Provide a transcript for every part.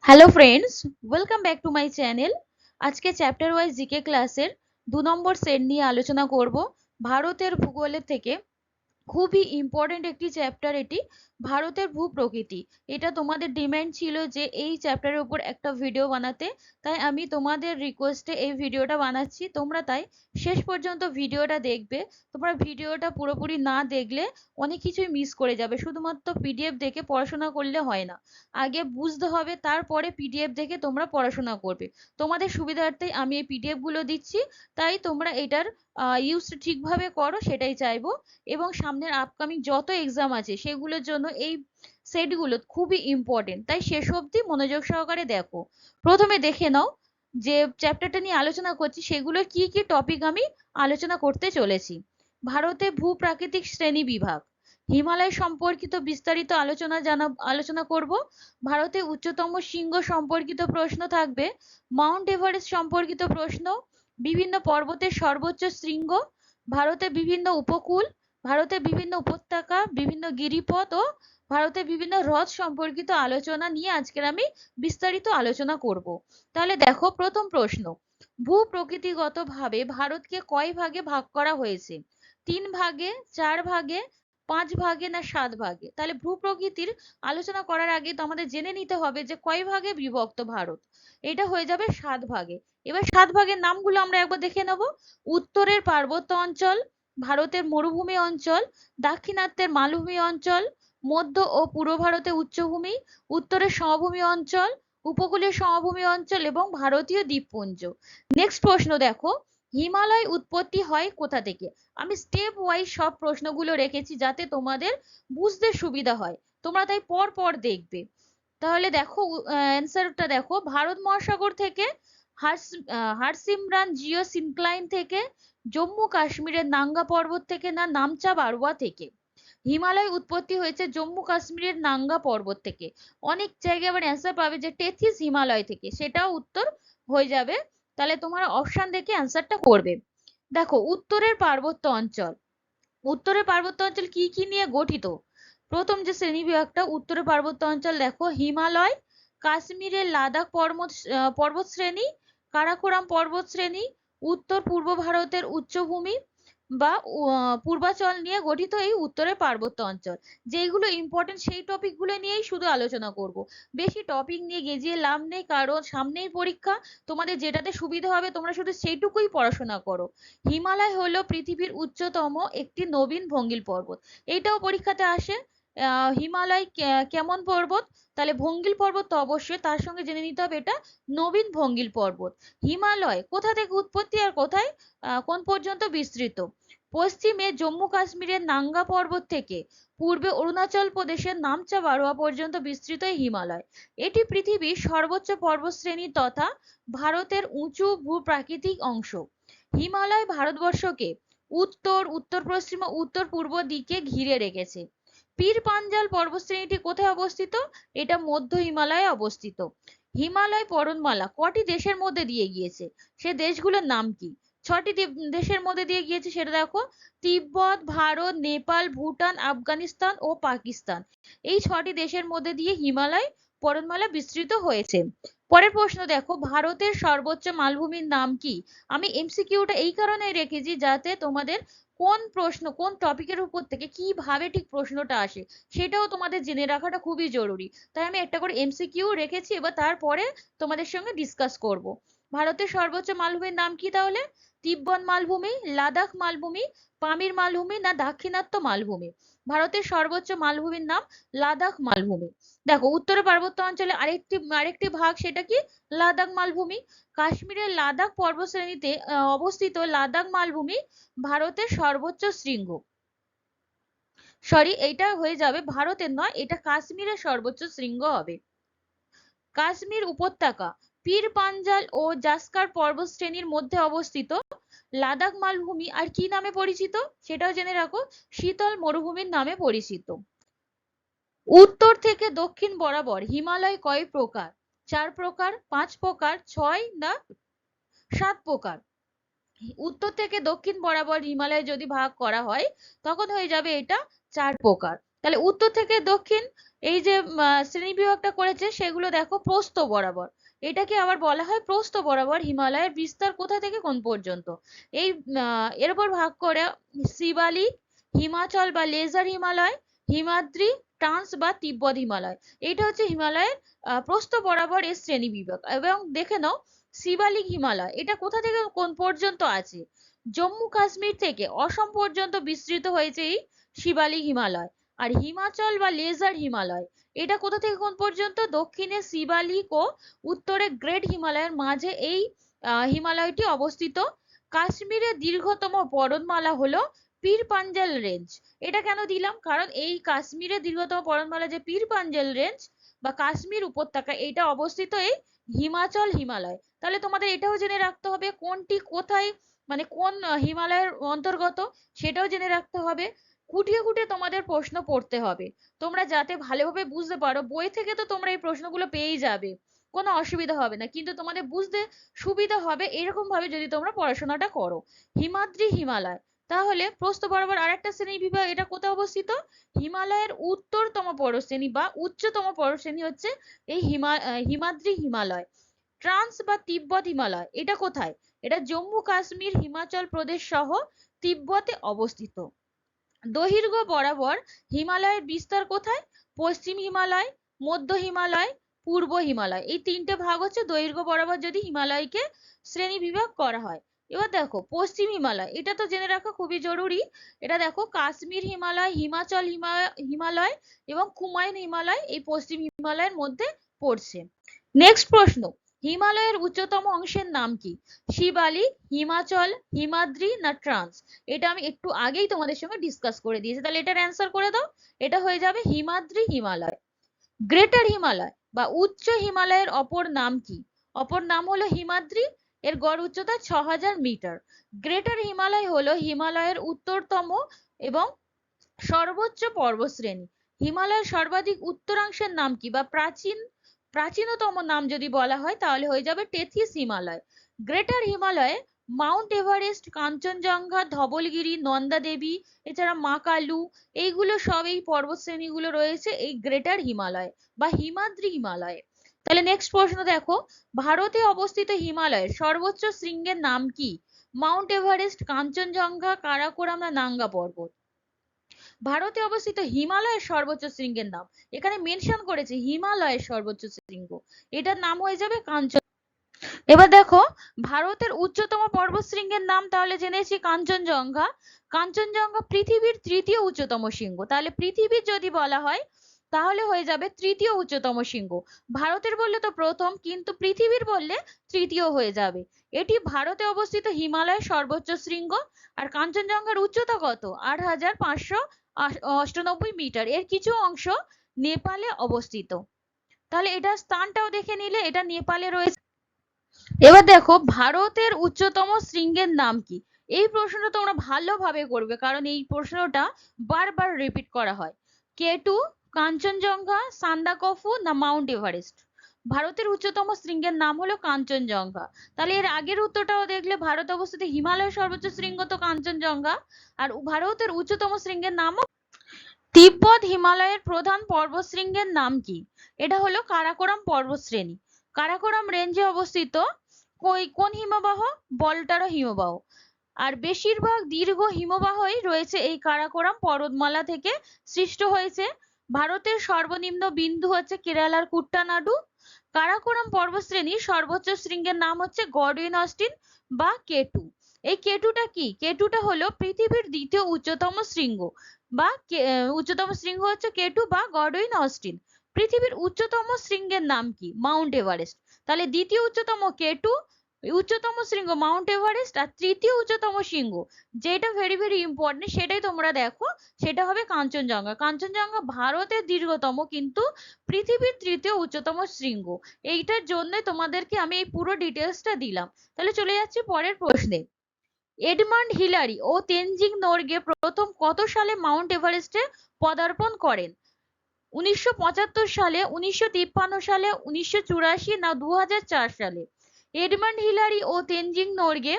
Hello friends, welcome back to my channel. আজকে chapter wise GK ক্লাসের 2 নম্বর set নিয়ে আলোচনা করব। ভারতের ভূগোলের থেকে খুবই ইম্পর্টেন্ট একটি চ্যাপ্টার এটি, ভারতের ভূপ্রকৃতি। এটা তোমাদের ডিমান্ড ছিল যে এই চ্যাপ্টারের উপর একটা ভিডিও বানাতে, তাই আমি তোমাদের রিকোয়েস্টে এই ভিডিওটা বানাচ্ছি। তোমরা তাই শেষ পর্যন্ত ভিডিওটা দেখবে। তোমরা ভিডিওটা পুরোপুরি না দেখলে অনেক কিছুই মিস করে যাবে। শুধুমাত্র পিডিএফ দেখে পড়াশোনা করলে হয় না, আগে বুঝতে হবে, তারপরে পিডিএফ দেখে তোমরা পড়াশোনা করবে। তোমাদের সুবিধার্থেই আমি এই পিডিএফ গুলো দিচ্ছি, তাই তোমরা এটার ইউজ ঠিকভাবে করো সেটাই চাইবো। এবং সামনের আপকামিং যত এক্সাম আছে সেগুলোর জন্য এই সেটগুলো খুবই ইম্পর্টেন্ট, তাই শেষ অবধি মনোযোগ সহকারে দেখো। প্রথমে দেখে নাও যে চ্যাপ্টারটা নিয়ে আলোচনা করছি সেগুলোর কি কি টপিক আমি আলোচনা করতে চলেছি। ভারতে ভূপ্রাকৃতিক শ্রেণী বিভাগ, হিমালয় সম্পর্কিত বিস্তারিত আলোচনা করব। ভারতে উচ্চতম শৃঙ্গ সম্পর্কিত প্রশ্ন থাকবে, মাউন্ট এভারেস্ট সম্পর্কিত প্রশ্ন, বিভিন্ন পর্বতের সর্বোচ্চ শৃঙ্গ, ভারতের বিভিন্ন উপকূল, ভারতের বিভিন্ন উপত্যকা, বিভিন্ন গিরিপথ ও ভারতের বিভিন্ন হ্রদ সম্পর্কিত আলোচনা নিয়ে আজকের আমি বিস্তারিত আলোচনা করব। তাহলে দেখো, প্রথম প্রশ্ন, ভূপ্রকৃতিগতভাবে ভারতকে কয় ভাগে ভাগ করা হয়েছে? 3 ভাগে, 4 ভাগে, 5 ভাগে না 7 ভাগে? তাহলে ভূপ্রকৃতির আলোচনা করার আগে তো আমাদের জেনে নিতে হবে যে কয় ভাগে বিভক্ত ভারত। এটা হয়ে যাবে 7 ভাগে। এবার 7 ভাগের নামগুলো আমরা একবার দেখে নেব। উত্তরের পার্বত্য অঞ্চল, ভারতের মরুভূমি অঞ্চল, দাক্ষিণাত্যের মালভূমি অঞ্চল, মধ্য ও পূর্ব ভারতে উচ্চভূমি, উত্তরের সমভূমি অঞ্চল, উপকূলীয় সমভূমি অঞ্চল এবং ভারতীয় দ্বীপপুঞ্জ। নেক্সট প্রশ্ন দেখো, হিমালয় উৎপত্তি হয় কোথা থেকে? আমি স্টেপ ওয়াইজ সব প্রশ্নগুলো রেখেছি যাতে তোমাদের বুঝতে সুবিধা হয়, তোমরা তাই পর পর দেখবে। তাহলে দেখো, অ্যান্সারটা দেখো, ভারত মহাসাগর থেকে, হারসিমরান জিও সিনক্লাইন থেকে, জম্মু কাশ্মীরের নাঙ্গা পর্বত থেকে না নামচা বারোয়া থেকে? হিমালয় উৎপত্তি হয়েছে জম্মু কাশ্মীরের নাঙ্গা পর্বত থেকে। অনেক জায়গায় আবার অ্যান্সার পাবে যে টেথিস হিমালয় থেকে, সেটাও উত্তর হয়ে যাবে। তাহলে তোমার অপশন দেখে অ্যান্সারটা করবে। দেখো, উত্তরের পার্বত্য অঞ্চল, উত্তরের পার্বত্য অঞ্চল কি কি নিয়ে গঠিত? প্রথম যে শ্রেণীবিভাগটা উত্তরের পার্বত্য অঞ্চল, দেখো, হিমালয়, কাশ্মীরের লাদাখ পর্বত শ্রেণী, কারাকোরাম পর্বত শ্রেণী, উত্তর পূর্ব ভারতের উচ্চভূমি বা পূর্বাচল নিয়ে গঠিত এই উত্তরের পার্বত্য অঞ্চল। যেইগুলো ইম্পর্টেন্ট সেই টপিক গুলো নিয়েই শুধু আলোচনা করব। বেশি টপিক নিয়ে গেজিয়ে লাভ নেই, কারণ সামনেই পরীক্ষা। তোমাদের যেটাতে সুবিধা হবে তোমরা শুধু সেইটুকুই পড়াশোনা করো। হিমালয় হলো পৃথিবীর উচ্চতম একটি নবীন ভঙ্গিল পর্বত। এইটাও পরীক্ষাতে আসে। হিমালয় কেমন পর্বত? তাহলে ভঙ্গিল পর্বত তো অবশ্যই, তার সঙ্গে জেনে নিতে হবে এটা নবীন ভঙ্গিল পর্বত। হিমালয় কোথা থেকে উৎপত্তি আর কোথায় কোন পর্যন্ত বিস্তৃত? পশ্চিমে জম্মু কাশ্মীরের নাঙ্গা পর্বত থেকে পূর্বে অরুণাচল প্রদেশের নামচা বারোয়া পর্যন্ত বিস্তৃত এই হিমালয়। এটি পৃথিবীর সর্বোচ্চ পর্বতশ্রেণী তথা ভারতের উঁচু ভূপ্রাকৃতিক অংশ। হিমালয় ভারতবর্ষকে উত্তর, উত্তর পশ্চিম ও উত্তর পূর্ব দিকে ঘিরে রেখেছে। পীর পাঞ্জাল পর্বতশ্রেণীটি কোথায় অবস্থিত? এটা মধ্য হিমালয়ে অবস্থিত। হিমালয় পর্বতমালা কটি দেশের মধ্যে দিয়ে গিয়েছে? সে দেশগুলোর নাম কি? 6টি দেশের মধ্যে দিয়ে গিয়েছে, সেটা দেখো, তিব্বত, ভারত, নেপাল, ভুটান, আফগানিস্তান ও পাকিস্তান। এই 6টি দেশের মধ্যে দিয়ে হিমালয় পর্বতমালা বিস্তৃত হয়েছে। পরের প্রশ্ন দেখো, ভারতের সর্বোচ্চ মালভূমির নাম কি? আমি এমসিকিউটা এই কারণে রেখেছি যাতে তোমাদের কোন প্রশ্ন কোন টপিকের উপর থেকে কিভাবে ঠিক প্রশ্নটা আসে সেটাও তোমাদের জেনে রাখাটা খুবই জরুরি। তাই আমি একটা করে এমসিকিউ রেখেছি, এবার তারপরে তোমাদের সঙ্গে ডিসকাস করব। ভারতের সর্বোচ্চ মালভূমির নাম কি তাহলে? তিব্বত মালভূমি, লাদাখ মালভূমি, পামির মালভূমি না দাক্ষিণাত্য মালভূমি? ভারতের সর্বোচ্চ মালভূমির নাম লাদাখ মালভূমি। দেখো, উত্তরে পার্বত্য অঞ্চলে আরেকটি আরেকটি ভাগ, সেটা কি? লাদাখ মালভূমি। কাশ্মীরের লাদাখ পর্বতশ্রেণীতে অবস্থিত লাদাখ মালভূমি ভারতের সর্বোচ্চ শৃঙ্গ। সরি, এইটা হয়ে যাবে ভারতের নয়, এটা কাশ্মীরের সর্বোচ্চ শৃঙ্গ হবে। কাশ্মীর উপত্যকা পীর পাঞ্জাল ও জাস্কার পর্বতশ্রেণীর মধ্যে অবস্থিত। লাদাখ মালভূমি আর কি নামে পরিচিত? সেটাও জেনে রাখো, শীতল মরুভূমির নামে পরিচিত। উত্তর থেকে দক্ষিণ বরাবর হিমালয় কয় প্রকার? 4 প্রকার, 5 প্রকার, 6 না 7 প্রকার? উত্তর থেকে দক্ষিণ বরাবর হিমালয় যদি ভাগ করা হয় তখন হয়ে যাবে এটা 4 প্রকার। তাহলে উত্তর থেকে দক্ষিণ এই যে শ্রেণী বিভাগটা করেছে সেগুলো দেখো প্রস্থ বরাবর, এটাকে আবার বলা হয় প্রস্থ বরাবর হিমালয়ের বিস্তার কোথা থেকে কোন পর্যন্ত। এই এর উপর ভাগ করে শিবালিক, হিমাচল বা লেজার হিমালয়, হিমাদ্রি, ট্রান্স বা তিব্বত হিমালয়, এইটা হচ্ছে হিমালয়ের প্রস্থ বরাবর এর শ্রেণী বিভাগ। এবং দেখে নাও শিবালিক হিমালয় এটা কোথা থেকে কোন পর্যন্ত আছে, জম্মু কাশ্মীর থেকে অসম পর্যন্ত বিস্তৃত হয়েছে এই শিবালিক হিমালয়। আর হিমাচল বা লেজার হিমালয় এটা কোথা থেকে কোন পর্যন্ত, দক্ষিণে শিবালিক ও উত্তরে গ্রেট হিমালয়ের মাঝে এই হিমালয়টি অবস্থিত। কাশ্মীরের দীর্ঘতম পর্বতমালা হলো পীর পাঞ্জাল রেঞ্জ। এটা কেন দিলাম, কারণ এই কাশ্মীরের দীর্ঘতম পর্বতমালা যে পীর পাঞ্জাল রেঞ্জ বা কাশ্মীর উপত্যকা এটা অবস্থিত এই হিমাচল হিমালয়। তাহলে তোমাদের এটাও জেনে রাখতে হবে কোনটি কোথায়, মানে কোন হিমালয়ের অন্তর্গত সেটাও জেনে রাখতে হবে। খুঁটিয়ে খুঁটিয়ে তোমাদের প্রশ্ন পড়তে হবে, তোমরা যাতে ভালোভাবে বুঝতে পারো। বই থেকে তো তোমরা এই প্রশ্নগুলো পেয়েই যাবে, কোনো অসুবিধা হবে না, কিন্তু তোমাদের বুঝতে সুবিধা হবে এরকম ভাবে যদি তোমরা পড়াশোনাটা করো। হিমাদ্রি হিমালয়, তাহলে প্রস্থ বরাবর আরেকটা শ্রেণী বিভাগ, এটা কোথায় অবস্থিত, হিমালয়ের উত্তরতম পর্বতশ্রেণী বা উচ্চতম পর্বতশ্রেণী হচ্ছে এই হিমাদ্রি হিমালয়। ট্রান্স বা তিব্বত হিমালয় এটা কোথায়, এটা জম্মু কাশ্মীর, হিমাচল প্রদেশ সহ তিব্বতে অবস্থিত। দৈর্ঘ্য বরাবর হিমালয়ের বিস্তার কোথায়, পশ্চিম হিমালয়, মধ্য হিমালয়, পূর্ব হিমালয়, এই তিনটে ভাগ হচ্ছে দৈর্ঘ্য বরাবর যদি হিমালয়কে শ্রেণী বিভাগ করা হয়। এবার দেখো পশ্চিম হিমালয়, এটা তো জেনে রাখা খুবই জরুরি। এটা দেখো কাশ্মীর হিমালয়, হিমাচল হিমালয় এবং কুমায়ুন হিমালয় এই পশ্চিম হিমালয়ের মধ্যে পড়ছে। নেক্সট প্রশ্ন, হিমালয়ের উচ্চতম অংশের নাম কি, শিবালিক, হিমাচল, হিমাদ্রি না ট্রান্স। এটা আমি একটু আগেই তোমাদের সঙ্গে ডিসকাস করে দিয়েছি, তাহলে এটার অ্যান্সার করে দাও। এটা হয়ে যাবে হিমাদ্রি হিমালয়। গ্রেটার হিমালয় বা উচ্চ হিমালয়ের অপর নাম কি, অপর নাম হলো হিমাদ্রি, এর গড় উচ্চতা 6000 মিটার। গ্রেটার হিমালয় হলো হিমালয়ের উত্তরতম এবং সর্বোচ্চ পর্বতশ্রেণী। হিমালয়ের সর্বাধিক উত্তরাংশের নাম কি বা প্রাচীনতম নাম যদি বলা হয় তাহলে হয়ে যাবে টেথিস হিমালয়। গ্রেটার হিমালয়ে মাউন্ট এভারেস্ট, কাঞ্চনজঙ্ঘা, ধবলগিরি, নন্দা দেবী, এছাড়া মাকালু, এইগুলো সব এই পর্বত শ্রেণীগুলো রয়েছে এই গ্রেটার হিমালয় বা হিমাদ্রি হিমালয়ে। তাহলে নেক্সট প্রশ্ন দেখো, ভারতে অবস্থিত হিমালয়ের সর্বোচ্চ শৃঙ্গের নাম কি, মাউন্ট এভারেস্ট, কাঞ্চনজঙ্ঘা, কারাকোরাম না নাঙ্গা পর্বত। ভারতে অবস্থিত হিমালয়ের সর্বোচ্চ শৃঙ্গের নাম, এখানে মেনশন করেছে হিমালয়ের সর্বোচ্চ শৃঙ্গ, এটার নাম হয়ে যাবে কাঞ্চন। এবার দেখো ভারতের উচ্চতম পর্বতশৃঙ্গের নাম তাহলে জেনেছি কাঞ্চনজঙ্ঘা। কাঞ্চনজঙ্ঘা পৃথিবীর তৃতীয় উচ্চতম শৃঙ্গ, তাহলে পৃথিবীর যদি বলা হয় তাহলে হয়ে যাবে তৃতীয় উচ্চতম শৃঙ্গ। ভারতের বললে তো প্রথম, কিন্তু পৃথিবীর বললে তৃতীয় হয়ে যাবে। এটি ভারতে অবস্থিত হিমালয়ের সর্বোচ্চ শৃঙ্গ। আর কাঞ্চনজঙ্ঘার উচ্চতা কত, 8598 মিটার, এর কিছু অংশ নেপালে অবস্থিত। তাহলে এটা স্থানটাও দেখে নিলে, এটা নেপালে রয়েছে। এবার দেখো ভারতের উচ্চতম শৃঙ্গের নাম কি, এই প্রশ্নটা তোমরা ভালোভাবে করবে কারণ এই প্রশ্নটা বারবার রিপিট করা হয়। কেটু, কাঞ্চনজঙ্ঘা, সান্দাকফু না মাউন্ট এভারেস্ট। ভারতের উচ্চতম শৃঙ্গের নাম হলো কাঞ্চনজঙ্ঘা। তাহলে এর আগের উত্তরটাও দেখলে, ভারত অবস্থিত হিমালয়ের সর্বোচ্চ শৃঙ্গ তো কাঞ্চনজঙ্ঘা, আর ভারতের উচ্চতম শৃঙ্গের নাম। তিব্বত হিমালয়ের প্রধান পর্বতশৃঙ্গের নাম কি, এটা হলো কারাকোরাম পর্বতশ্রেণী। কারাকোরাম রেঞ্জে অবস্থিত কোন হিমবাহ, বলটারো হিমবাহ। আর বেশিরভাগ দীর্ঘ হিমবাহই রয়েছে এই কারাকোরাম পর্বতমালা থেকে সৃষ্ট হয়েছে। ভারতের সর্বনিম্ন বিন্দু হচ্ছে কেরালার কুট্টানাডু। কারাকোরাম পর্বতশ্রেণীর সর্বোচ্চ শৃঙ্গের নাম হচ্ছে গডউইন অস্টিন বা কেটু। এই কেটুটা কি, কেটুটা হলো পৃথিবীর দ্বিতীয় উচ্চতম শৃঙ্গ বা উচ্চতম শৃঙ্গ হচ্ছে কেটু বা গডউইন অস্টিন। পৃথিবীর উচ্চতম শৃঙ্গের নাম কি, মাউন্ট এভারেস্ট। তাহলে দ্বিতীয় উচ্চতম কেটু, উচ্চতম শৃঙ্গ মাউন্ট এভারেস্ট, আর তৃতীয় উচ্চতম শৃঙ্গ যেটা ভেরি ভেরি ইম্পর্টেন্ট সেটাই তোমরা দেখো, সেটা হবে কাঞ্চনজঙ্ঘা। কাঞ্চনজঙ্ঘা ভারতের দীর্ঘতম কিন্তু পৃথিবীর তৃতীয় উচ্চতম শৃঙ্গ। এইটার জন্য তোমাদেরকে আমি এই পুরো ডিটেলসটা দিলাম। তাহলে চলে যাচ্ছি পরের প্রশ্নে। এডমান্ড হিলারি ও তেনজিং নোরগে প্রথম কত সালে মাউন্ট এভারেস্টে পদার্পণ করেন, 1975 সালে, 1953 সালে, 1984 না 2004 সালে। এডমান্ড হিলারি ও তেনজিং নোরগে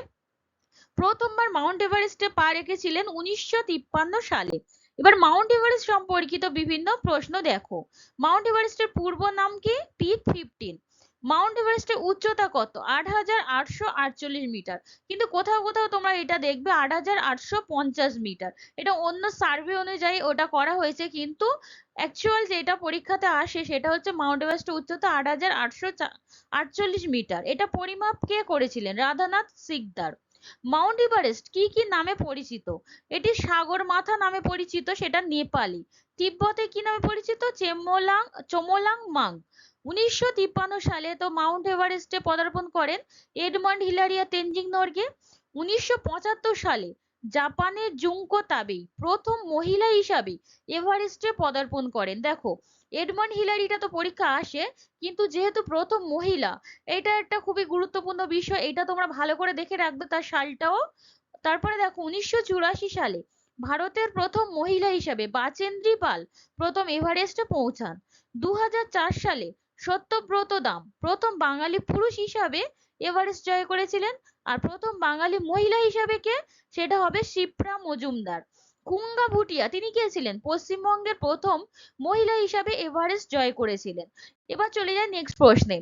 প্রথমবার মাউন্ট এভারেস্টে পা রেখেছিলেন 1953 সালে। এবার মাউন্ট এভারেস্ট সম্পর্কিত বিভিন্ন প্রশ্ন দেখো। মাউন্ট এভারেস্টের পূর্ব নাম কি? পিক 15। মাউন্ট এভারেস্টের উচ্চতা কত? 8,848 মিটার। কিন্তু কোথাও কোথাও তোমরা এটা দেখবে 8,850 মিটার। এটা অন্য সার্ভে অনুযায়ী ওটা করা হয়েছে, কিন্তু অ্যাকচুয়াল যেটা পরীক্ষাতে আসে সেটা হচ্ছে মাউন্ট এভারেস্টের উচ্চতা 8,848 মিটার। এটা পরিমাপ কে করেছিলেন? রাধানাথ সিকদার। মাউন্ট এভারেস্ট কি কি নামে পরিচিত? এটি সাগর মাথা নামে পরিচিত, সেটা নেপালি। তিব্বতে কি নামে পরিচিত? চোমোলাং মাং। 1953 সালে তো মাউন্ট এভারেস্টে পদার্পণ করেন এডমন্ড হিলারিয়া তেনজিং নরগে। 1975 সালে জাপানের জুঙ্কো তাবেই প্রথম মহিলা হিসাবে এভারেস্টে পদার্পণ করেন। দেখো, এডমন্ড হিলারিটা তো পরীক্ষা আসে, কিন্তু যেহেতু প্রথম মহিলা, এটা একটা খুবই গুরুত্বপূর্ণ বিষয়, এটা তোমরা ভালো করে দেখে রাখবে তার সালটাও। তারপরে দেখো 1984 সালে ভারতের প্রথম মহিলা হিসাবে বাচেন্দ্রী পাল প্রথম এভারেস্টে পৌঁছান। 2004 সালে সত্যব্রত দাম প্রথম বাঙালি পুরুষ হিসাবে এভারেস্ট জয় করেছিলেন। আর প্রথম বাঙালি মহিলা হিসাবে কে? সেটা হবে শিপ্রা মজুমদার। কুঙ্গা ভুটিয়া তিনি কে ছিলেন? পশ্চিমবঙ্গের প্রথম মহিলা হিসাবে এভারেস্ট জয় করেছিলেন। এবার চলে যায় নেক্সট প্রশ্নে।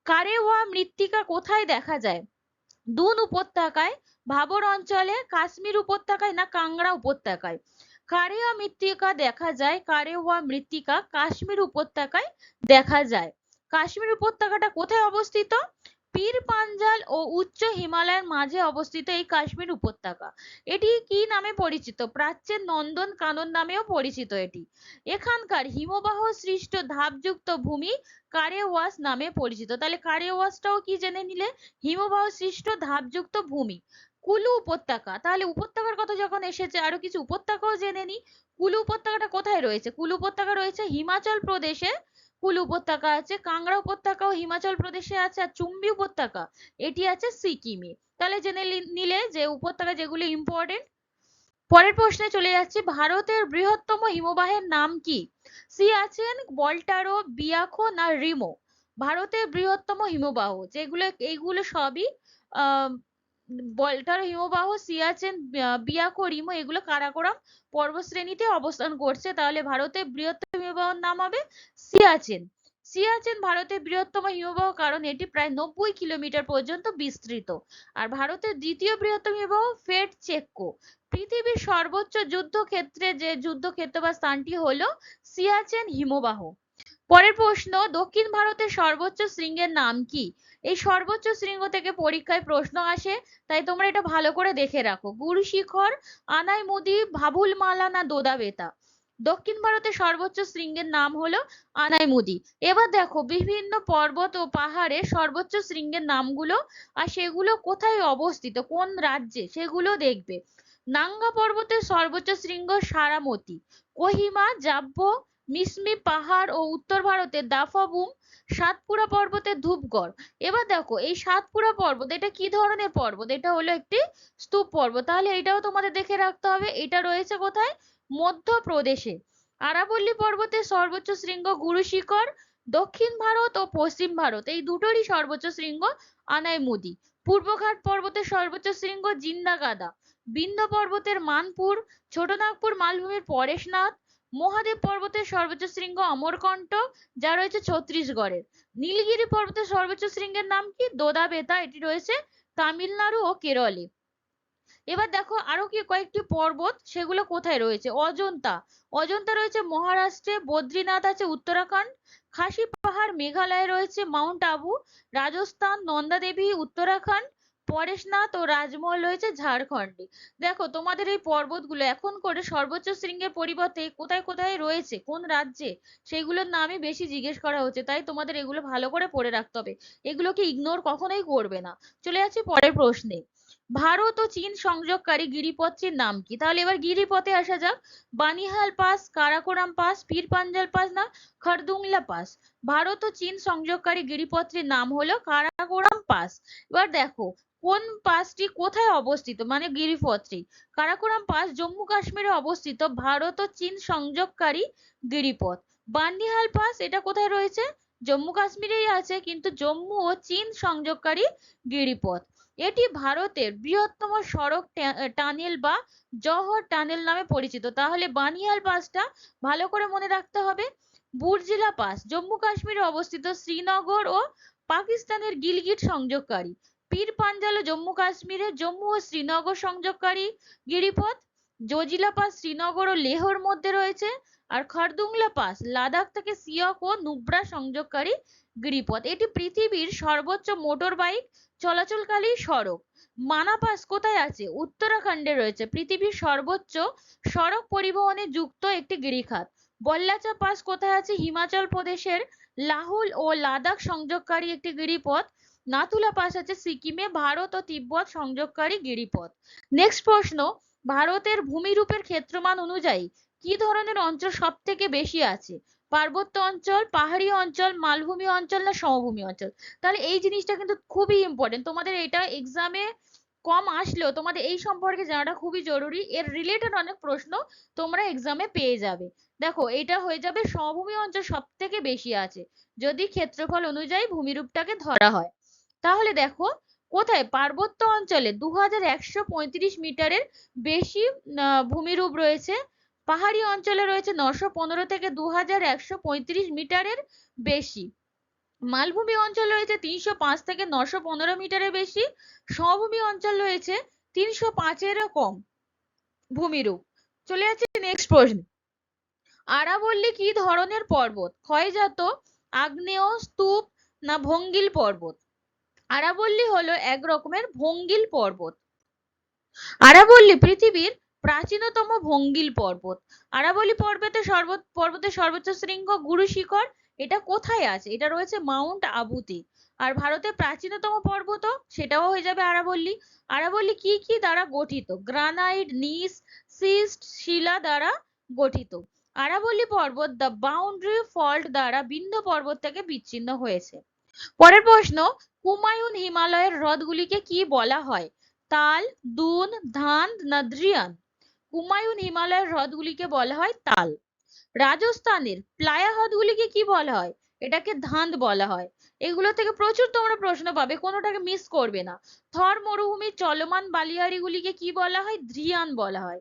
কারেওয়া মৃত্তিকা কোথায় দেখা যায়? দুন উপত্যকায়, ভাবর অঞ্চলে, কাশ্মীর উপত্যকায় না কাংড়া উপত্যকায়? কারেওয়া মৃত্তিকা দেখা যায়, কারেওয়া মৃত্তিকা কাশ্মীর উপত্যকায় দেখা যায়। কাশ্মীর উপত্যকাটা কোথায় অবস্থিত? পীর পাঞ্জাল ও উচ্চ হিমালয়ের মাঝে অবস্থিত এই কাশ্মীর উপত্যকা। এটি কি নামে পরিচিত? প্রাচ্যের নন্দন কানন নামেও পরিচিত এটি। এখানকার হিমবাহ সৃষ্ট ধাপযুক্ত ভূমি কারেওয়াস নামে পরিচিত। তাহলে কারেওয়াসটাও কি জেনে নিলে? হিমবাহ সৃষ্ট ধাপযুক্ত ভূমি। কুলু উপত্যকা, তাহলে উপত্যকার কথা যখন এসেছে আরো কিছু উপত্যকাও জেনে নি। কুলু উপত্যকাটা কোথায় রয়েছে? কুলু উপত্যকা রয়েছে হিমাচল প্রদেশে। কুলু উপত্যকা আছে। কাংড়া উপত্যকাও হিমাচল প্রদেশে আছে। আর চুম্বি উপত্যকা এটি আছে সিকিমে। তাহলে জেনে নিলে যে উপত্যকা যেগুলো ইম্পর্টেন্ট। পরের প্রশ্নে চলে যাচ্ছি। ভারতের বৃহত্তম হিমবাহের নাম কি? সিয়াচেন, বল্টারো, বিয়াখো না রিমো? ভারতের বৃহত্তম হিমবাহ যেগুলো, এইগুলো সবই আহ বল্টারো হিমবাহ, সিয়াচেন, বিয়াখো, রিমো এগুলো কারাকোরাম পর্বতশ্রেণীতে অবস্থান করছে। তাহলে ভারতের বৃহত্তম হিমবাহের নাম হবে সিয়াচেন। সিয়াচেন ভারতের বৃহত্তম হিমবাহ কারণ এটি প্রায় 90 কিলোমিটার পর্যন্ত বিস্তৃত। আর ভারতের দ্বিতীয় বৃহত্তম হিমবাহ ফেট চেক্কো। পৃথিবীর সর্বোচ্চ যুদ্ধক্ষেত্রে যে যুদ্ধক্ষেত্র বা স্থানটি হলো সিয়াচেন হিমবাহ। পরের প্রশ্ন, দক্ষিণ ভারতের সর্বোচ্চ শৃঙ্গের নাম কি? এই সর্বোচ্চ শৃঙ্গ থেকে পরীক্ষায় প্রশ্ন আসে, তাই তোমরা এটা ভালো করে দেখে রাখো। গুরু শিখর, আনাইমুদি, ভাবুল মালা না দোদাবেতা? দক্ষিণ ভারতের সর্বোচ্চ শৃঙ্গের নাম হলো আনাইমুদি। এবার দেখো বিভিন্ন পর্বত ও পাহাড়ের সর্বোচ্চ শৃঙ্গের নামগুলো আর সেগুলো কোথায় অবস্থিত, কোন রাজ্যে, সেগুলো দেখবে। নাঙ্গা পর্বতের সর্বোচ্চ শৃঙ্গ সারামতি। কোহিমা, জাব্ব, মিসমি পাহাড় ও উত্তর ভারতের দাফাবুম। সাতপুরা পর্বতের ধূপগড়। এবার দেখো এই সাতপুরা পর্বত এটা কি ধরনের পর্বত? এটা হলো একটি স্তূপ পর্বত। তাহলে এটাও তোমাদের দেখে রাখতে হবে। এটা রয়েছে কোথায়? মধ্যপ্রদেশে। আরাবল্লী পর্বতের সর্বোচ্চ শৃঙ্গ গুরু শিখর। দক্ষিণ ভারত ও পশ্চিম ভারত এই দুটোরই সর্বোচ্চ শৃঙ্গ আনাইমুদি। পূর্বঘাট পর্বতের সর্বোচ্চ শৃঙ্গ জিন্দাগাদা। বিন্ধ্য পর্বতের মানপুর। ছোটনাগপুর মালভূমির পরেশনাথ। মহাদেব পর্বতের সর্বোচ্চ শৃঙ্গ অমরকণ্টক, যা রয়েছে ছত্তিশগড়ের। নীলগিরি পর্বতের সর্বোচ্চ শৃঙ্গের নাম কি? দোদাবেতা, এটি রয়েছে তামিলনাড়ু ও কেরলে। এবার দেখো আরো কি কয়েকটি পর্বত, সেগুলো কোথায় রয়েছে? অজন্তা। অজন্তা রয়েছে মহারাষ্ট্রে। বদ্রীনাথ আছে উত্তরাখণ্ড। খাসি পাহাড় মেঘালয়ে রয়েছে। মাউন্ট আবু রাজস্থান। নন্দা দেবী উত্তরাখণ্ড। পরেশনাথ ও রাজমহল রয়েছে ঝাড়খণ্ডে। দেখো তোমাদের এই পর্বতগুলো এখন করে সর্বোচ্চ শৃঙ্গের পরিবর্তে কোথায় কোথায় রয়েছে, কোন রাজ্যে, সেগুলোর নামই বেশি জিজ্ঞেস করা হচ্ছে। তাই তোমাদের এগুলো ভালো করে পড়ে রাখতে হবে, এগুলোকে ইগনোর কখনোই করবে না। চলে যাচ্ছি পরের প্রশ্নে। ভারত ও চীন সংযোগকারী গিরিপথটির নাম কি? তাহলে এবার গিরিপথে আসা যাক। বানিহাল পাস, কারাকোরাম পাস, পীর পাঞ্জাল পাস না খরদুংলা পাস? ভারত ও চীন সংযোগকারী গিরিপথটির নাম হলো কারাকোরাম পাস। এবার দেখো কোন পাসটি কোথায় অবস্থিত, মানে গিরিপথটি। কারাকোরাম পাস জম্মু কাশ্মীরে অবস্থিত ভারত ও চীন সংযোগকারী গিরিপথ। বানিহাল পাস এটা কোথায় রয়েছে? জম্মু কাশ্মীরেই আছে, কিন্তু জম্মু ও চীন সংযোগকারী গিরিপথ। এটি ভারতের বৃহত্তম সড়ক টানেল বা জওহর টানেল নামে পরিচিত। তাহলে বানিহাল পাসটা ভালো করে মনে রাখতে হবে। বুর্জিলা পাস জম্মু কাশ্মীরে অবস্থিত, শ্রীনগর ও পাকিস্তানের গিলগিট সংযোগকারী। পীর পাঞ্জাল জম্মু কাশ্মীরের জম্মু ও শ্রীনগর সংযোগকারী গিরিপথ। জজিলা পাস শ্রীনগর ও লেহর মধ্যে রয়েছে। আর খারদুংলা পাস লাদাখ থেকে সিয়াক ও নুব্রা সংযোগকারী গিরিপথ। এটি পৃথিবীর সর্বোচ্চ মোটর বাইক চলাচলকারী সড়ক। মানা পাস কোথায় আছে? উত্তরাখণ্ডে রয়েছে, পৃথিবীর সর্বোচ্চ সড়ক পরিবহনে যুক্ত একটি গিরিখাত। বল্লাচা পাস কোথায় আছে? হিমাচল প্রদেশের লাহুল ও লাদাখ সংযোগকারী একটি গিরিপথ। নাথুলা পাস আছে সিকিমে, ভারত ও তিব্বত সংযোগকারী গিরিপথ। নেক্সট প্রশ্ন, ভারতের ভূমিরূপের ক্ষেত্রমান অনুযায়ী কি ধরনের অঞ্চল সব থেকে বেশি আছে? পার্বত্য অঞ্চল, পাহাড়ি অঞ্চল, মালভূমি অঞ্চল না সমভূমি অঞ্চল? তাহলে এই জিনিসটা কিন্তু খুবই ইম্পর্টেন্ট, তোমাদের এটা এক্সামে কম আসলেও তোমাদের এই সম্পর্কে জানাটা খুবই জরুরি। এর রিলেটেড অনেক প্রশ্ন তোমরা এক্সামে পেয়ে যাবে। দেখো এটা হয়ে যাবে সমভূমি অঞ্চল সব থেকে বেশি আছে যদি ক্ষেত্রফল অনুযায়ী ভূমিরূপটাকে ধরা হয়। তাহলে দেখো কোথায়? পার্বত্য অঞ্চলে 2135 মিটারের বেশি ভূমিরূপ রয়েছে। পাহাড়ি অঞ্চলে রয়েছে 915 থেকে 2135 মিটারের বেশি। মালভূমি অঞ্চল রয়েছে 305 থেকে 915 মিটারের বেশি। সমভূমি অঞ্চল রয়েছে 305-এরও কম ভূমিরূপ। চলে যাচ্ছে নেক্সট প্রশ্ন, আরাবল্লী কি ধরনের পর্বত? ক্ষয়জাত, আগ্নেয়, স্তূপ না ভঙ্গিল পর্বত? আরাবল্লী হলো এক রকমের ভঙ্গিল পর্বত। আরাবল্লী পৃথিবীর প্রাচীনতম ভঙ্গিল পর্বত। আরাবল্লী পর্বতের সর্বোচ্চ শৃঙ্গ গুরু শিখর, এটা কোথায় আছে? এটা রয়েছে মাউন্ট আবুতে। আর ভারতের প্রাচীনতম পর্বত সেটাও হয়ে যাবে আরাবল্লী। আরাবল্লী কি কি দ্বারা গঠিত? গ্রানাইট, নিস, সিস্ট, শিলা দ্বারা গঠিত। আরাবল্লী পর্বত দ্য বাউন্ডারি ফল্ট দ্বারা বিন্ধ্য পর্বত থেকে বিচ্ছিন্ন হয়েছে। পরের প্রশ্ন, কুমায়ুন হিমালয়ের হ্রদগুলিকে কি বলা হয়? তাল, দুন, ধান না দ্রিয়ান? কুমায়ুন হিমালয়ের হ্রদগুলিকে বলা হয় তাল। রাজস্থানের প্লায়া হ্রদগুলিকে কি বলা হয়? এটাকে ধান্দ বলা হয়। এগুলো থেকে প্রচুর তোমরা প্রশ্ন পাবে, কোনোটাকে মিস করবে না। থর মরুভূমির চলমান বালিয়াড়িগুলিকে কি বলা হয়? ধ্রিয়ান বলা হয়।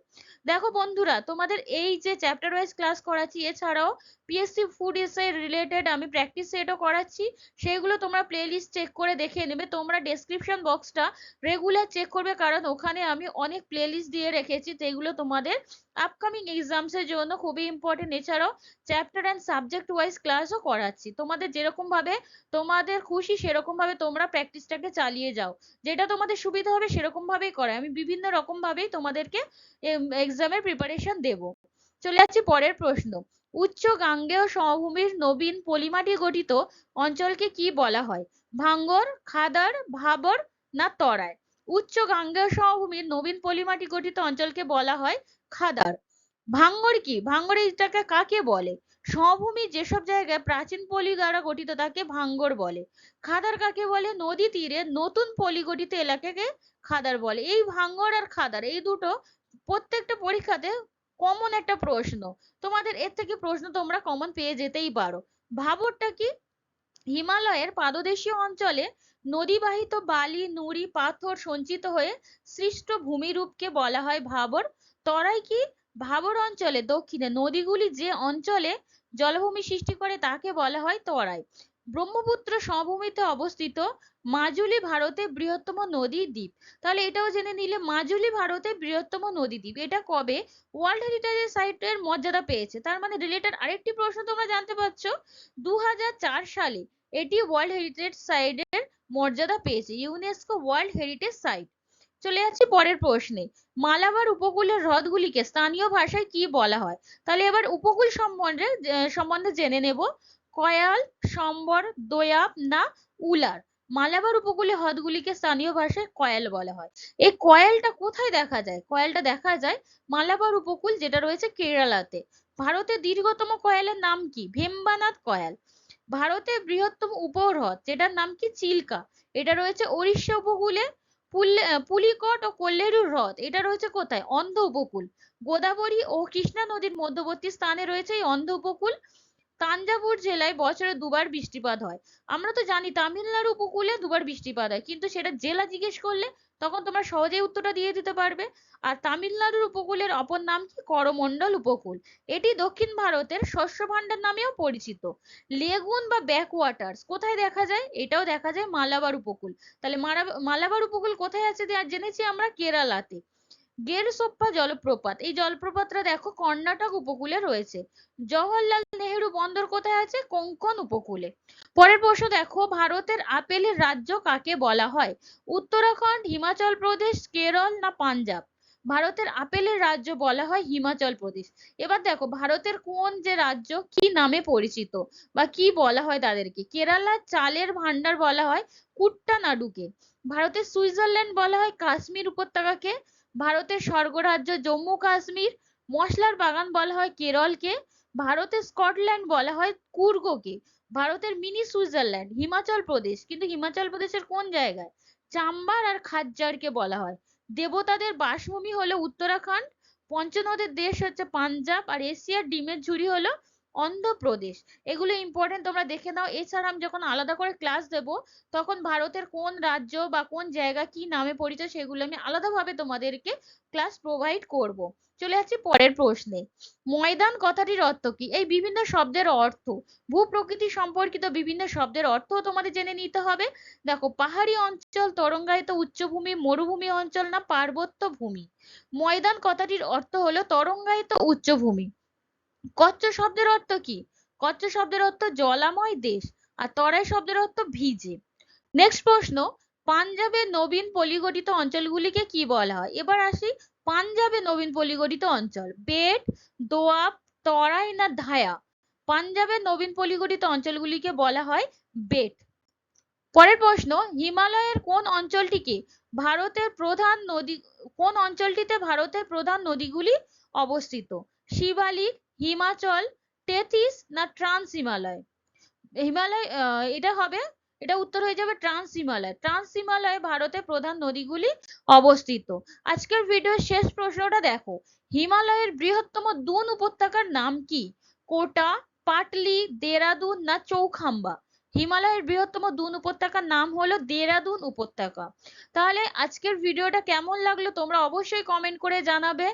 দেখো বন্ধুরা, তোমাদের এই যে চ্যাপ্টার ওয়াইজ ক্লাস করাচ্ছি, এছাড়াও পিএসসি ফুড এসে রিলেটেড আমি প্র্যাকটিস সেটও করাচ্ছি, সেগুলো তোমরা প্লেলিস্ট চেক করে দেখে নেবে। তোমরা ডেসক্রিপশন বক্সটা রেগুলার চেক করবে, কারণ ওখানে আমি অনেক প্লেলিস্ট দিয়ে রেখেছি, যেগুলো তোমাদের আপকামিং এক্সামস এর জন্য খুবই ইম্পর্টেন্ট। এছাড়াও চ্যাপ্টার অ্যান্ড সাবজেক্ট ওয়াইজ ক্লাসও করাচ্ছি। তোমাদের যেরকম ভাবে তোমাদের খুশি সেরকম ভাবে তোমরা প্র্যাকটিসটাকে চালিয়ে যাও, যেটা তোমাদের সুবিধা হবে সেরকম ভাবেই করাই। আমি বিভিন্ন রকম ভাবেই তোমাদেরকে এক্সামের প্রিপারেশন দেব। চলে যাচ্ছি পরের প্রশ্ন, উচ্চ গাঙ্গেয় সমভূমির নবীন পলিমাটি গঠিত অঞ্চলকে কি বলা হয়? ভাঙ্গর, খাদার, ভাবর না তরাই? উচ্চ গাঙ্গেয় সমভূমির নবীন পলিমাটি গঠিত অঞ্চলকে বলা হয় খাদার। ভাঙ্গর কি? ভাঙ্গর এটাকে কাকে বলে? সমভূমি যেসব জায়গায় প্রাচীন পলি দ্বারা গঠিত তাকে ভাঙ্গর বলে। খাদার কাকে বলে? নদী তীরে নতুন পলি গঠিত এলাকাকে খাদার বলে। এই ভাঙ্গর আর খাদার এই দুটো প্রত্যেকটা পরীক্ষাতে কমন একটা প্রশ্ন, তোমাদের এর থেকে প্রশ্ন তোমরা কমন পেয়ে যেতেই পারো। ভাবরটা কি? হিমালয়ের পাদদেশীয় অঞ্চলে নদীবাহিত বালি, নুড়ি, পাথর সঞ্চিত হয়ে সৃষ্ট ভূমিরূপকে বলা হয় ভাবর। তরাই কি? ভাবর অঞ্চলে দক্ষিণে নদীগুলি যে অঞ্চলে জলভূমি সৃষ্টি করে তাকে বলা হয় তরাই। ব্রহ্মপুত্র সমভূমিতে অবস্থিত মাজুলি ভারতের বৃহত্তম নদী দ্বীপ। তাহলে এটাও জেনে নিলে মাজুলি ভারতের বৃহত্তম নদী দ্বীপ। এটা কবে ওয়ার্ল্ড হেরিটেজ সাইটের মর্যাদা পেয়েছে? তার মানে রিলেটেড আরেকটি প্রশ্ন তোমরা জানতে পারছো, 2004 সালে এটি ওয়ার্ল্ড হেরিটেজ সাইটের মর্যাদা পেয়েছে, ইউনেস্কো ওয়ার্ল্ড হেরিটেজ সাইট। চলে যাচ্ছি পরের প্রশ্নে, মালাবার উপকূলের হ্রদগুলিকে স্থানীয় ভাষায় কি বলা হয়? তাহলে এবার উপকূল সম্বন্ধে জেনে নেব। কয়াল, সম্বর, দোয়াব না উলার? মালাবার উপকূলে হ্রদগুলিকে স্থানীয় ভাষায় কয়াল বলা হয়। এই কয়ালটা কোথায় দেখা যায়? কয়ালটা দেখা যায় মালাবার উপকূল, যেটা রয়েছে কেরালাতে। ভারতের দীর্ঘতম কয়ালের নাম কি? ভেম্বানাথ কয়াল। ভারতের বৃহত্তম উপহ্রদ যেটার নাম কি? চিল্কা, এটা রয়েছে ওড়িশা উপকূলে। পুলিকট ও কোল্লেরু হ্রদ এটা রয়েছে কোথায়? অন্ধ্র উপকূল। গোদাবরী ও কৃষ্ণা নদীর মধ্যবর্তী স্থানে রয়েছে এই অন্ধ্র উপকূল। তাঞ্জাভুর জেলায় বছরে দুবার বৃষ্টিপাত হয়। আমরা তো জানি তামিলনাড়ু উপকূলে দুবার বৃষ্টিপাত হয়, কিন্তু সেটা জেলা জিজ্ঞেস করলে তখন তোমরা সহজেই উত্তরটা দিয়ে দিতে পারবে। আর তামিলনাড়ুর উপকূলের অপর নাম কি? করমণ্ডল উপকূল। এটি দক্ষিণ ভারতের শস্য ভাণ্ডার নামেও পরিচিত। লেগুন বা ব্যাকওয়াটার্স কোথায় দেখা যায়? এটাও দেখা যায় মালাবার উপকূল। তাহলে মালাবার উপকূল কোথায় আছে জেনেছি আমরা, কেরালাতে। গেরসোপ্পা জলপ্রপাত, এই জলপ্রপাতটা দেখো কর্ণাটক উপকূলে রয়েছে। জওহরলাল নেহেরু বন্দর কোথায় আছে? কোঙ্কণ উপকূলে। পরের প্রশ্ন দেখো, ভারতের আপেলের রাজ্য কাকে বলা হয়? উত্তরাখণ্ড, হিমাচল প্রদেশ, কেরল না পাঞ্জাব? ভারতের আপেলের রাজ্য বলা হয় হিমাচল প্রদেশ। এবার দেখো ভারতের কোন যে রাজ্য কি নামে পরিচিত বা কি বলা হয় তাদেরকে? কেরালার চালের ভান্ডার বলা হয় কুট্টানাড়ুকে। ভারতের সুইজারল্যান্ড বলা হয় কাশ্মীর উপত্যকাকে। ভারতের স্বর্গরাজ্য জম্মু কাশ্মীর। মশলার বাগান বলা হয় কেরলকে। ভারতের স্কটল্যান্ড বলা হয় কুর্গকে। ভারতের মিনি সুইজারল্যান্ড হিমাচল প্রদেশ, কিন্তু হিমাচল প্রদেশের কোন জায়গায়? চাম্বার আর খাজ্জারকে বলা হয়। দেবতাদের বাসভূমি হলো উত্তরাখণ্ড। পঞ্চনদের দেশ হচ্ছে পাঞ্জাব। আর এশিয়ার ডিমের ঝুড়ি হলো অন্ধ্রপ্রদেশ। এগুলো ইম্পর্টেন্ট, তোমরা দেখে নাও। এছাড়া আমি যখন আলাদা করে ক্লাস দেব তখন ভারতের কোন রাজ্য বা কোন জায়গা কি নামে পরিচিত সেগুলো আমি আলাদাভাবে তোমাদেরকে ক্লাস প্রোভাইড করব। চলে যাচ্ছি পরের প্রশ্নে। ময়দান কথাটির অর্থ কি? এই বিভিন্ন শব্দের অর্থ, ভূপ্রকৃতি সম্পর্কিত বিভিন্ন শব্দের অর্থ তোমাদের জেনে নিতে হবে। দেখো, পাহাড়ি অঞ্চল, তরঙ্গায়িত উচ্চভূমি, মরুভূমি অঞ্চল না পার্বত্য ভূমি? ময়দান কথাটির অর্থ হলো তরঙ্গায়িত উচ্চভূমি। কচ্ছ শব্দের অর্থ কি? কচ্ছ শব্দের অর্থ জলাময় দেশ। আর তরাই শব্দের অর্থ ভিজে। নেক্সট প্রশ্ন, পাঞ্জাবের নবীন পলিগঠিত অঞ্চলগুলিকে কি বলা হয়? এবার আসি, পাঞ্জাবে নবীন পলিগঠিত অঞ্চল বেট, দোয়াব, তরাই না ধায়া? পাঞ্জাবের নবীন পলিগঠিত অঞ্চলগুলিকে বলা হয় বেট। পরের প্রশ্ন, হিমালয়ের কোন অঞ্চলটিকে ভারতের প্রধান নদী, কোন অঞ্চলটিতে ভারতের প্রধান নদীগুলি অবস্থিত? শিবালিক, হিমাচল, তেথিস না ট্রান্স হিমালয়? হিমালয়, এটা হবে, এটা উত্তর হয়ে যাবে ট্রান্স হিমালয়। ট্রান্স হিমালয়ে ভারতের প্রধান নদীগুলি অবস্থিত। আজকের ভিডিওর শেষ প্রশ্নটা দেখো, হিমালয়ের বৃহত্তম দুন উপত্যকার নাম কি? কোটা, পাটলি, দেরাদুন না চৌখাম্বা? হিমালয়ের বৃহত্তম দুন উপত্যকার নাম হলো দেরাদুন উপত্যকা। তাহলে আজকের ভিডিওটা কেমন লাগলো তোমরা অবশ্যই কমেন্ট করে জানাবে,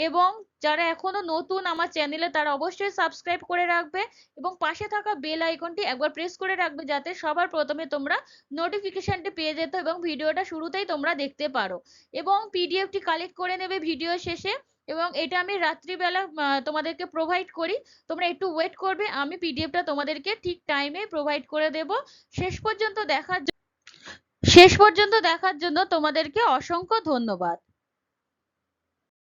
এবং যারা এখনো নতুন আমার চ্যানেলে তারা অবশ্যই সাবস্ক্রাইব করে রাখবে, এবং পাশে থাকা বেল আইকনটি একবার প্রেস করে রাখবে যাতে সবার প্রথমে তোমরা নোটিফিকেশনটি পেয়ে যেত এবং ভিডিওটা শুরুতেই তোমরা দেখতে পারো। এবং পিডিএফটি কালেক্ট করে নেবে ভিডিও শেষে, এবং এটা আমি রাত্রিবেলা তোমাদেরকে প্রোভাইড করি। তোমরা একটু ওয়েট করবে, আমি পিডিএফটা তোমাদেরকে ঠিক টাইমে প্রোভাইড করে দেব। শেষ পর্যন্ত দেখার জন্য তোমাদেরকে অসংখ্য ধন্যবাদ।